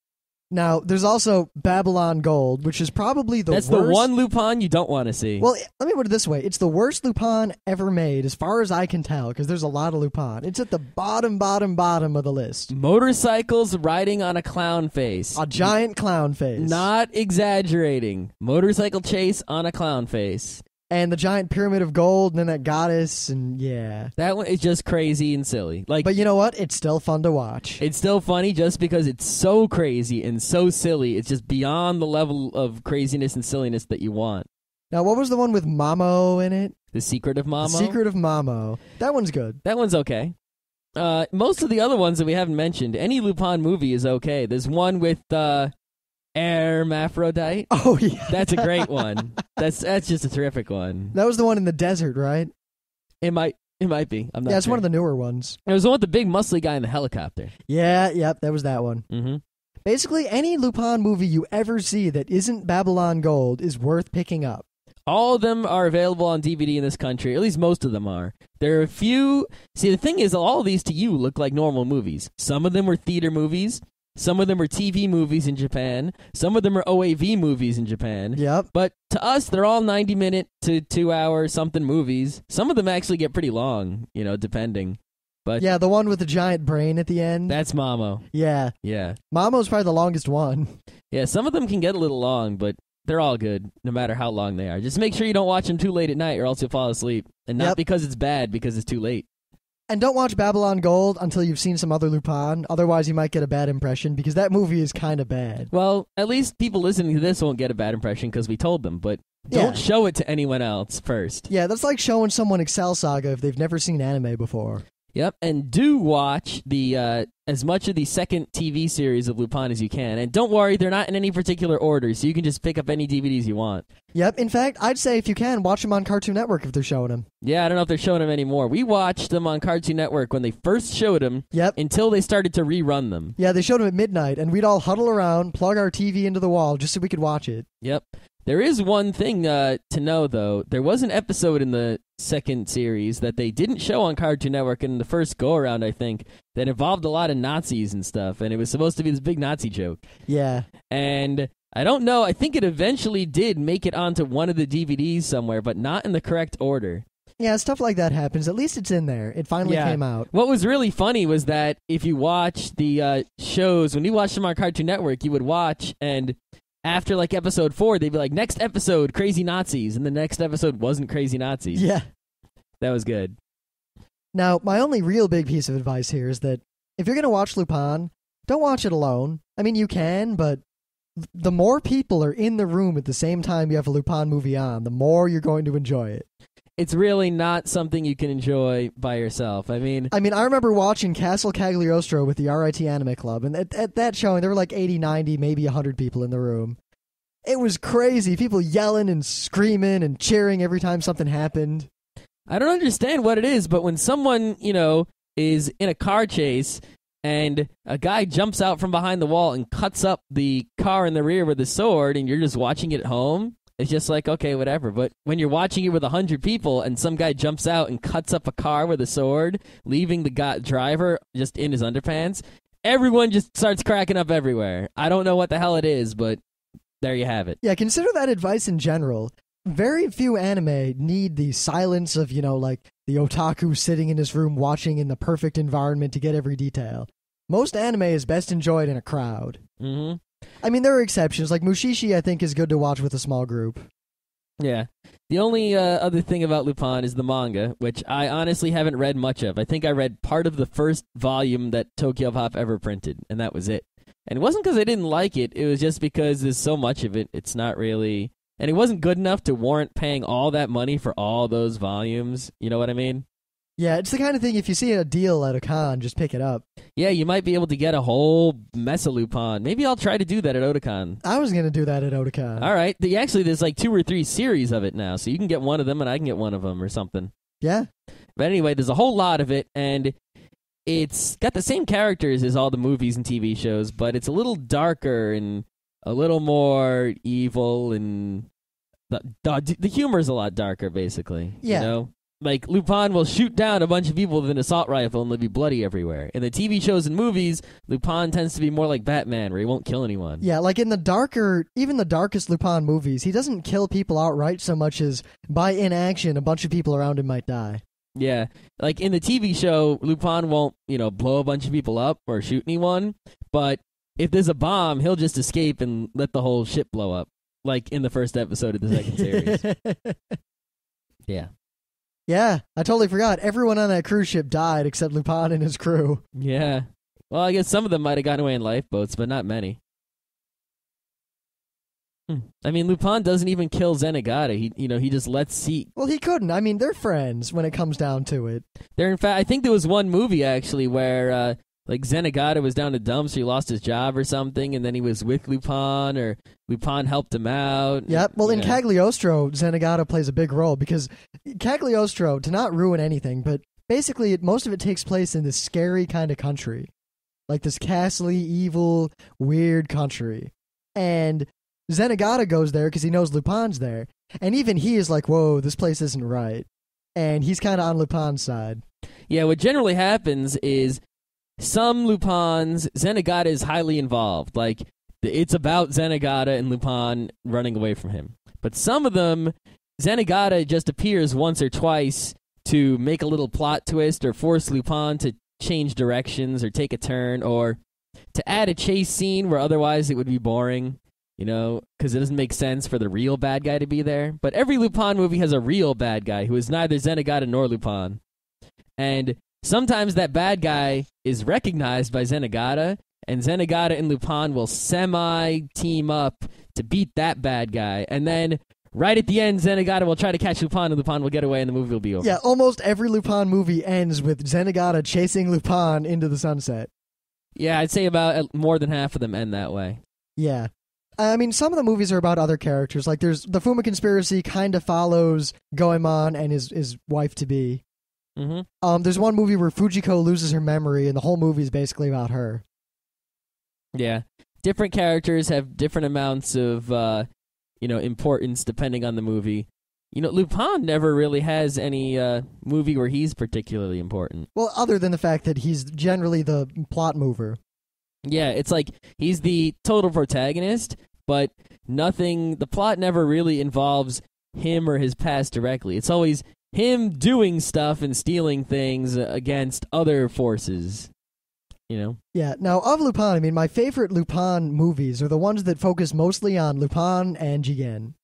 Now, there's also Babylon Gold, which is probably That's worst. the one Lupin you don't want to see. Well, let me put it this way. It's the worst Lupin ever made, as far as I can tell, because there's a lot of Lupin. It's at the bottom of the list. Motorcycles riding on a clown face. A giant clown face. Not exaggerating. Motorcycle chase on a clown face. And the giant pyramid of gold, and then that goddess, and yeah. That one is just crazy and silly. But you know what? It's still fun to watch. It's still funny just because it's so crazy and so silly. It's just beyond the level of craziness and silliness that you want. Now, what was the one with Mamo in it? The Secret of Mamo? The Secret of Mamo. That one's good. That one's okay. Most of the other ones that we haven't mentioned, any Lupin movie is okay. There's one with Hermaphrodite. Oh, yeah. That's a great one. That's just a terrific one. That was the one in the desert, right? It might be. I'm not Yeah, it's sure. one of the newer ones. It was the one with the big muscly guy in the helicopter. Yeah, yep, that was that one. Mm-hmm. Basically, any Lupin movie you ever see that isn't Babylon Gold is worth picking up. All of them are available on DVD in this country. At least most of them are. There are a few. See, the thing is, all of these to you look like normal movies. Some of them were theater movies. Some of them are TV movies in Japan. Some of them are OAV movies in Japan. Yep. But to us, they're all 90-minute to 2-hour something movies. Some of them actually get pretty long, depending. But yeah, the one with the giant brain at the end. that's Mamo. Yeah. Yeah. Mamo's probably the longest one. Yeah, some of them can get a little long, but they're all good, no matter how long they are. Just make sure you don't watch them too late at night, or else you'll fall asleep. And not because it's bad, because it's too late. And don't watch Babylon Gold until you've seen some other Lupin. Otherwise, you might get a bad impression, because that movie is kind of bad. Well, at least people listening to this won't get a bad impression because we told them, but don't show it to anyone else first. Yeah, that's like showing someone Excel Saga if they've never seen anime before. Yep, and do watch the as much of the second TV series of Lupin as you can. And don't worry, they're not in any particular order, so you can just pick up any DVDs you want. Yep, in fact, I'd say if you can, watch them on Cartoon Network if they're showing them. Yeah, I don't know if they're showing them anymore. We watched them on Cartoon Network when they first showed them until they started to rerun them. Yeah, they showed them at midnight, and we'd all huddle around, plug our TV into the wall just so we could watch it. Yep. There is one thing to know, though. There was an episode in the second series that they didn't show on Cartoon Network in the first go-around, I think, that involved a lot of Nazis and stuff, and it was supposed to be this big Nazi joke. Yeah. And I don't know. I think it eventually did make it onto one of the DVDs somewhere, but not in the correct order. Yeah, stuff like that happens. At least it's in there. It finally came out. What was really funny was that if you watch the shows, when you watched them on Cartoon Network, you would watch, and after like episode 4, they'd be like, next episode, Crazy Nazis, and the next episode wasn't Crazy Nazis. Yeah. That was good. Now, my only real big piece of advice here is that if you're going to watch Lupin, don't watch it alone. I mean, you can, but the more people are in the room at the same time you have a Lupin movie on, the more you're going to enjoy it. It's really not something you can enjoy by yourself. I mean, I remember watching Castle Cagliostro with the RIT Anime Club, and at that showing, there were like 80, 90, maybe 100 people in the room. It was crazy. People yelling and screaming and cheering every time something happened. I don't understand what it is, but when someone, is in a car chase and a guy jumps out from behind the wall and cuts up the car in the rear with a sword and you're just watching it at home, it's just like, okay, whatever. But when you're watching it with 100 people and some guy jumps out and cuts up a car with a sword, leaving the driver just in his underpants, everyone just starts cracking up everywhere. I don't know what the hell it is, but there you have it. Yeah, consider that advice in general. Very few anime need the silence of, like the otaku sitting in his room watching in the perfect environment to get every detail. Most anime is best enjoyed in a crowd. Mm-hmm. I mean, there are exceptions. Like Mushishi, I think, is good to watch with a small group. Yeah. The only other thing about Lupin is the manga, which I honestly haven't read much of. I think I read part of the first volume that Tokyo Pop ever printed, and that was it. And it wasn't because I didn't like it. It was just because there's so much of it. It's not really... And it wasn't good enough to warrant paying all that money for all those volumes. You know what I mean? Yeah, it's the kind of thing, if you see a deal at a con, just pick it up. Yeah, you might be able to get a whole mess of Lupin. Maybe I'll try to do that at Otakon. I was going to do that at Otakon. All right. Actually, there's like 2 or 3 series of it now, so you can get one of them and I can get one of them or something. Yeah. But anyway, there's a whole lot of it, and it's got the same characters as all the movies and TV shows, but it's a little darker and a little more evil, and the humor's a lot darker, basically. Yeah. You know? Like, Lupin will shoot down a bunch of people with an assault rifle and they'll be bloody everywhere. In the TV shows and movies, Lupin tends to be more like Batman, where he won't kill anyone. Yeah, like in even the darkest Lupin movies, he doesn't kill people outright so much as by inaction, a bunch of people around him might die. Yeah. Like, in the TV show, Lupin won't, blow a bunch of people up or shoot anyone, but if there's a bomb, he'll just escape and let the whole ship blow up, like in the first episode of the second series. Yeah. Yeah, I totally forgot. Everyone on that cruise ship died except Lupin and his crew. Yeah. Well, I guess some of them might have gotten away in lifeboats, but not many. I mean, Lupin doesn't even kill Zenigata. He just lets Well, he couldn't. I mean, they're friends when it comes down to it. In fact, I think there was one movie actually where Zenigata was down a dump, so he lost his job or something, and then he was with Lupin, or Lupin helped him out. Yep. Well, in Cagliostro, Zenigata plays a big role because Cagliostro, to not ruin anything, but basically most of it takes place in this scary kind of country, like this castle-y, evil, weird country, and Zenigata goes there because he knows Lupin's there, and even he is like, whoa, this place isn't right, and he's kind of on Lupin's side. Yeah, what generally happens is some Lupins, Zenigata is highly involved. Like, it's about Zenigata and Lupin running away from him. But some of them, Zenigata just appears once or twice to make a little plot twist or force Lupin to change directions or take a turn, or to add a chase scene where otherwise it would be boring. Because it doesn't make sense for the real bad guy to be there. But every Lupin movie has a real bad guy who is neither Zenigata nor Lupin. And sometimes that bad guy is recognized by Zenigata, and Zenigata and Lupin will semi-team up to beat that bad guy. And then, right at the end, Zenigata will try to catch Lupin, and Lupin will get away, and the movie will be over. Yeah, almost every Lupin movie ends with Zenigata chasing Lupin into the sunset. Yeah, I'd say about more than half of them end that way. Yeah. I mean, some of the movies are about other characters. Like, there's the Fuma Conspiracy kind of follows Goemon and his wife-to-be. Mm-hmm. There's one movie where Fujiko loses her memory, and the whole movie is basically about her. Yeah. Different characters have different amounts of, importance depending on the movie. Lupin never really has any movie where he's particularly important. Well, other than the fact that he's generally the plot mover. Yeah, it's like he's the total protagonist, but the plot never really involves him or his past directly. It's always him doing stuff and stealing things against other forces, Yeah, now of Lupin, I mean, my favorite Lupin movies are the ones that focus mostly on Lupin and Jigen.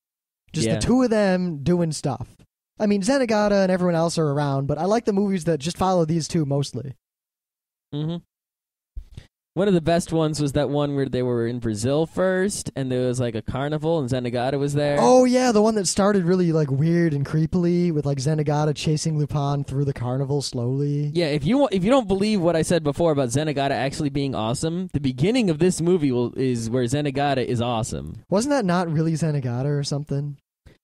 Just the two of them doing stuff. I mean, Zenigata and everyone else are around, but I like the movies that just follow these two mostly. Mm-hmm. One of the best ones was that one where they were in Brazil first, and there was like a carnival, and Zenigata was there. Oh yeah, the one that started really like weird and creepily, with like Zenigata chasing Lupin through the carnival slowly. Yeah, if you don't believe what I said before about Zenigata actually being awesome, the beginning of this movie is where Zenigata is awesome. Wasn't that not really Zenigata or something?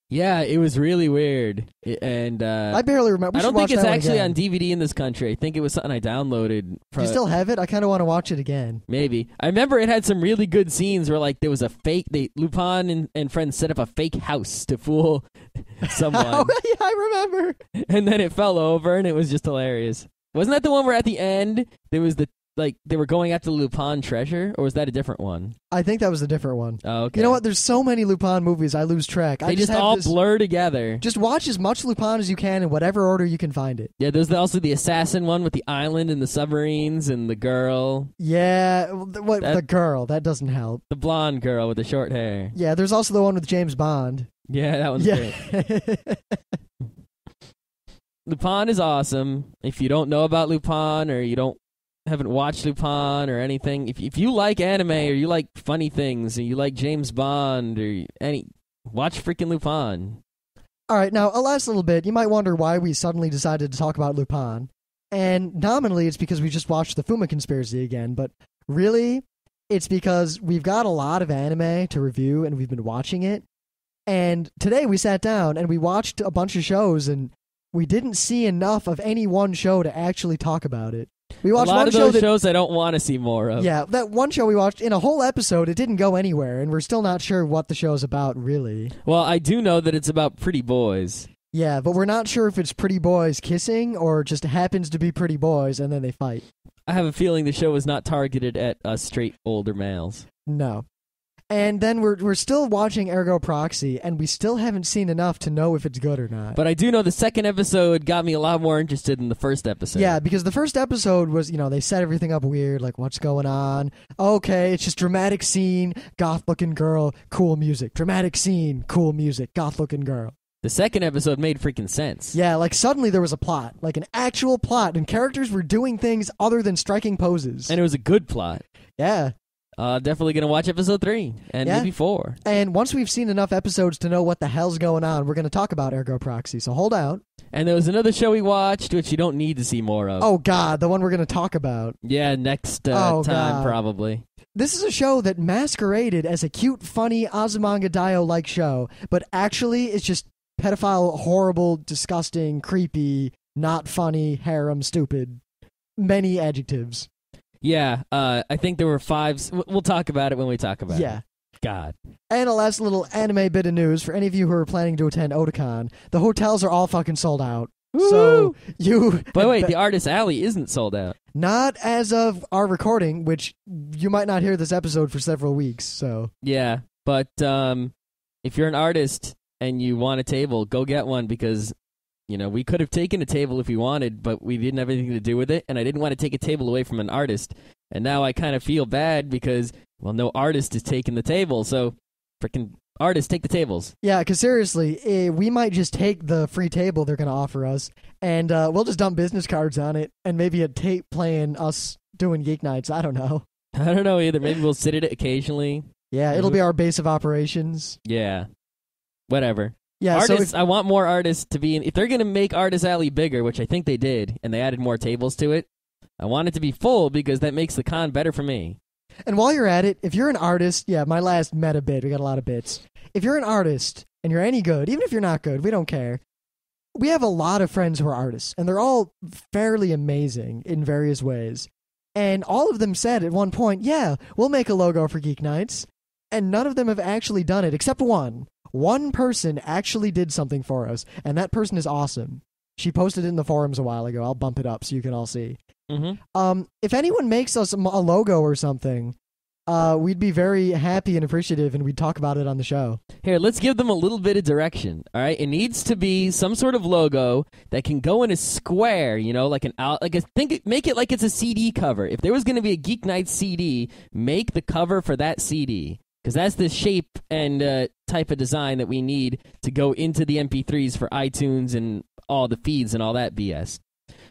Yeah, it was really weird, and I barely remember. I don't think it's actually on DVD in this country. I think it was something I downloaded. Do you still have it? I kind of want to watch it again. Maybe. I remember it had some really good scenes where, like, there was a fake. Lupin and friends set up a fake house to fool someone. Oh, yeah, I remember. And then it fell over, and it was just hilarious. Wasn't that the one where at the end there was they were going after the Lupin treasure, or was that a different one? I think that was a different one. Oh, okay. You know what? There's so many Lupin movies, I lose track. They just all blur together. Just watch as much Lupin as you can in whatever order you can find it. Yeah, there's also the assassin one with the island and the submarines and the girl. Yeah, the girl. That doesn't help. The blonde girl with the short hair. Yeah, there's also the one with James Bond. Yeah, that one's great. Lupin is awesome. If you don't know about Lupin, or you haven't watched Lupin or anything, if you like anime or you like funny things or you like James Bond or watch freaking Lupin. All right, now, a last little bit. You might wonder why we suddenly decided to talk about Lupin. And nominally, it's because we just watched the Fuma Conspiracy again, but really, it's because we've got a lot of anime to review, and we've been watching it. And today we sat down, and we watched a bunch of shows, and we didn't see enough of any one show to actually talk about it. We watched a lot one of show those shows I don't want to see more of. Yeah, that one show we watched, in a whole episode, it didn't go anywhere, and we're still not sure what the show's about, really. Well, I do know that it's about pretty boys. Yeah, but we're not sure if it's pretty boys kissing or just happens to be pretty boys and then they fight. I have a feeling the show is not targeted at us straight older males. No. And then we're still watching Ergo Proxy, and we still haven't seen enough to know if it's good or not. But I do know the second episode got me a lot more interested than the first episode. Yeah, because the first episode was, they set everything up weird, like, what's going on? Okay, it's just dramatic scene, goth-looking girl, cool music. Dramatic scene, cool music, goth-looking girl. The second episode made freaking sense. Yeah, like, suddenly there was a plot, like an actual plot, and characters were doing things other than striking poses. And it was a good plot. Yeah. Definitely going to watch episode 3 and maybe 4. And once we've seen enough episodes to know what the hell's going on, we're going to talk about Ergo Proxy, so hold out. And there was another show we watched, which you don't need to see more of. Oh, God, the one we're going to talk about. Yeah, next God. time, probably. This is a show that masqueraded as a cute, funny, Azumanga Daioh-like show, but actually it's just pedophile, horrible, disgusting, creepy, not funny, harem, stupid. Many adjectives. Yeah, I think there were 5. We'll talk about it when we talk about it. Yeah. God. And a last little anime bit of news for any of you who are planning to attend Otakon. The hotels are all fucking sold out. Woo! So you... But wait, the Artist Alley isn't sold out. Not as of our recording, which you might not hear this episode for several weeks, so... Yeah, but if you're an artist and you want a table, go get one because... we could have taken a table if we wanted, but we didn't have anything to do with it, and I didn't want to take a table away from an artist. And now I kind of feel bad because, no artist is taking the table, so freaking artists take the tables. Yeah, because seriously, we might just take the free table they're going to offer us, and we'll just dump business cards on it, and maybe a tape playing us doing Geeknights. I don't know. I don't know either. Maybe we'll sit at it occasionally. Yeah, it'll be our base of operations. Yeah. Whatever. Yeah, artists, I want more artists to be in. If they're going to make Artist Alley bigger, which I think they did, and they added more tables to it, I want it to be full because that makes the con better for me. And while you're at it, if you're an artist, my last meta bit, we got a lot of bits. If you're an artist and you're any good, even if you're not good, we don't care. We have a lot of friends who are artists, and they're all fairly amazing in various ways. And all of them said at one point, yeah, we'll make a logo for Geek Nights. And none of them have actually done it, except one. One person actually did something for us, and that person is awesome. She posted it in the forums a while ago. I'll bump it up so you can all see. Mm-hmm. If anyone makes us a logo or something, we'd be very happy and appreciative, and we'd talk about it on the show. Here, let's give them a little bit of direction, all right? It needs to be some sort of logo that can go in a square, make it like it's a CD cover. If there was going to be a Geek Nights CD, make the cover for that CD. Because that's the shape and type of design that we need to go into the MP3s for iTunes and all the feeds and all that BS.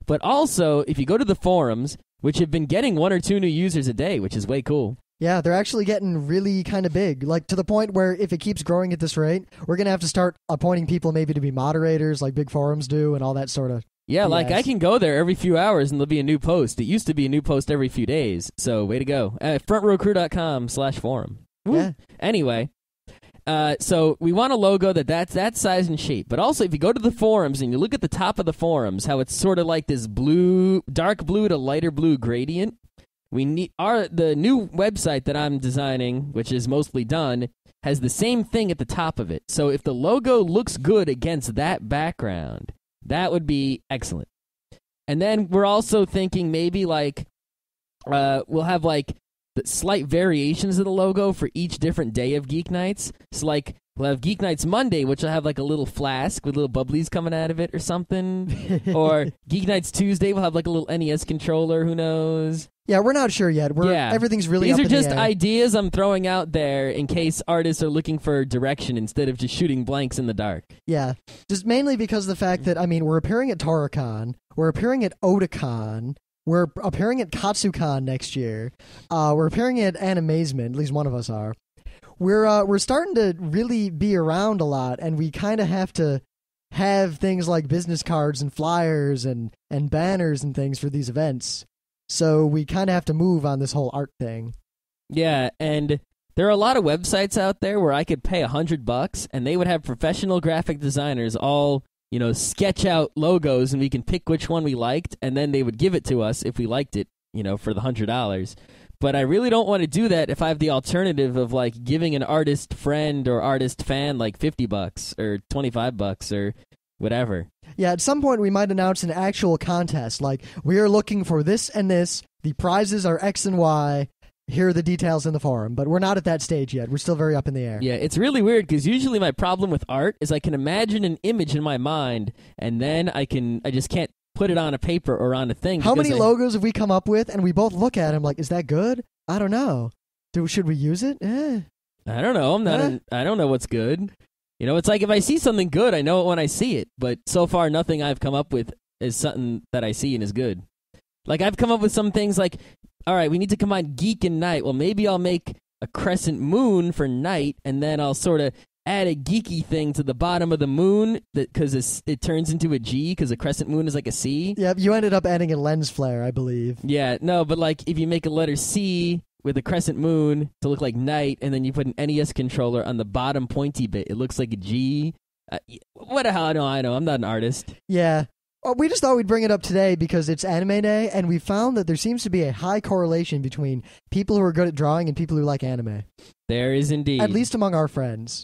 But also, if you go to the forums, which have been getting 1 or 2 new users a day, which is way cool. Yeah, they're actually getting really kind of big, like to the point where if it keeps growing at this rate, we're going to have to start appointing people maybe to be moderators like big forums do and all that sort of Yeah, BS. like I can go there every few hours and there'll be a new post. It used to be a new post every few days, so way to go. frontrowcrew.com/forum. Yeah. Anyway, so we want a logo that's that size and shape. But also, if you go to the forums and you look at the top of the forums, how it's sort of like this dark blue to lighter blue gradient. We need the new website that I'm designing, which is mostly done, has the same thing at the top of it. So if the logo looks good against that background, that would be excellent. And then we're also thinking maybe we'll have the slight variations of the logo for each different day of Geek Nights. So, we'll have Geek Nights Monday, which will have, a little flask with little bubblies coming out of it or something. Or Geek Nights Tuesday, we'll have, a little NES controller, who knows? Yeah, we're not sure yet. Everything's really up in the air. These are just ideas I'm throwing out there in case artists are looking for direction instead of just shooting blanks in the dark. Yeah, just mainly because of the fact that, we're appearing at Toricon, we're appearing at Otakon, we're appearing at Katsucon next year. We're appearing at Animazement. At least one of us are. We're starting to really be around a lot, and we kind of have to have things like business cards and flyers and banners and things for these events. So we kind of have to move on this whole art thing. Yeah, and there are a lot of websites out there where I could pay $100 and they would have professional graphic designers all, sketch out logos and we can pick which one we liked, and then they would give it to us if we liked it, for the $100. But I really don't want to do that if I have the alternative of like giving an artist friend or artist fan like $50 or $25 or whatever. Yeah, at some point we might announce an actual contest, like we are looking for this and this, the prizes are X and Y, here are the details in the forum. But we're not at that stage yet. We're still very up in the air. Yeah, it's really weird because usually my problem with art is I can imagine an image in my mind and then I just can't put it on a paper or on a thing. How many logos have we come up with and we both look at them like, is that good? I don't know. Should we use it? I don't know. I don't know what's good. It's like if I see something good, I know it when I see it. But so far, nothing I've come up with is something that I see and is good. Like I've come up with some things like, all right, we need to combine geek and night. Well, maybe I'll make a crescent moon for night, and then I'll sort of add a geeky thing to the bottom of the moon because it turns into a G because a crescent moon is like a C. Yeah, you ended up adding a lens flare, I believe. Yeah, no, but like if you make a letter C with a crescent moon to look like night, and then you put an NES controller on the bottom pointy bit, it looks like a G. What the hell? I know. I'm not an artist. Yeah. We just thought we'd bring it up today because it's Anime Day, and we found that there seems to be a high correlation between people who are good at drawing and people who like anime. There is indeed. At least among our friends.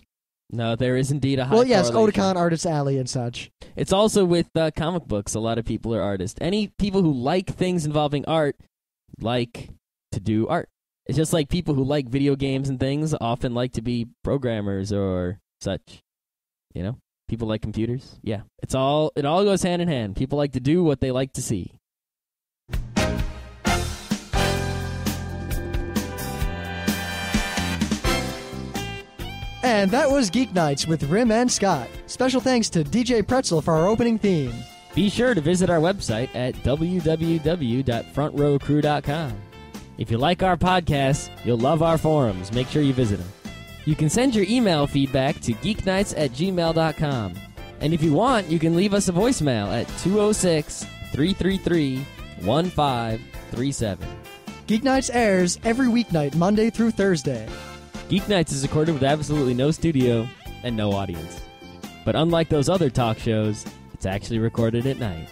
No, there is indeed a high correlation. Well, yes, correlation. Otakon, Artist Alley, and such. It's also with comic books. A lot of people are artists. Any people who like things involving art like to do art. It's just like people who like video games and things often like to be programmers or such. People like computers. Yeah. It all goes hand in hand. People like to do what they like to see. And that was Geeknights with Rim and Scott. Special thanks to DJ Pretzel for our opening theme. Be sure to visit our website at www.frontrowcrew.com. If you like our podcasts, you'll love our forums. Make sure you visit them. You can send your email feedback to geeknights@gmail.com. And if you want, you can leave us a voicemail at 206-333-1537. Geeknights airs every weeknight, Monday through Thursday. Geeknights is recorded with absolutely no studio and no audience. But unlike those other talk shows, it's actually recorded at night.